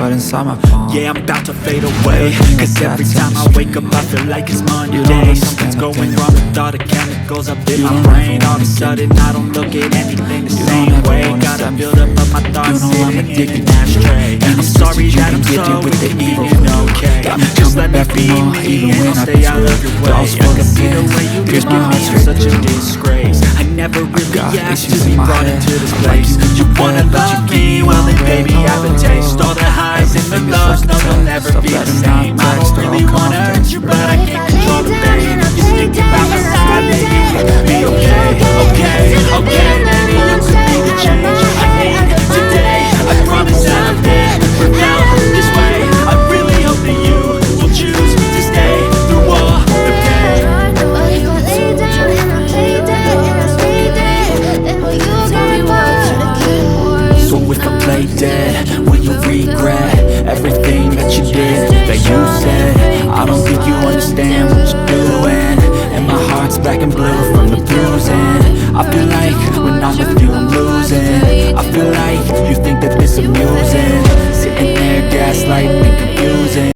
blood inside my palm. Yeah, I'm about to fade away, cause every time I wake up I feel like it's Monday. Something's going wrong with all the chemicals up in my brain. All of a sudden I don't look at anything the same way. Gotta build up my thoughts sitting in an ashtray. I'm sorry that I'm so inconvenient, okay? Just let me be me and I'll stay out of your way. I can see the way you look at me, I'm such a disgrace. I never really asked to be brought into this place. You wanna love me? Well then baby I have a taste. All the highs and the lows, no they'll never be the same. I don't really wanna hurt you but I can't control the pain. If you're sticking by my side, maybe we could be okay. Okay, okay, maybe you could be the change I need today. I promise that I've never felt this way. I really hope that you will choose to stay through all the pain. So if I play dead, will you regret everything that you did, that you said? I don't think you understand what you're doing, and my heart's black and blue from the bruising. I feel like when I'm with you I'm losing. I feel like you think that this amusing, sitting there gaslighting me, confusing.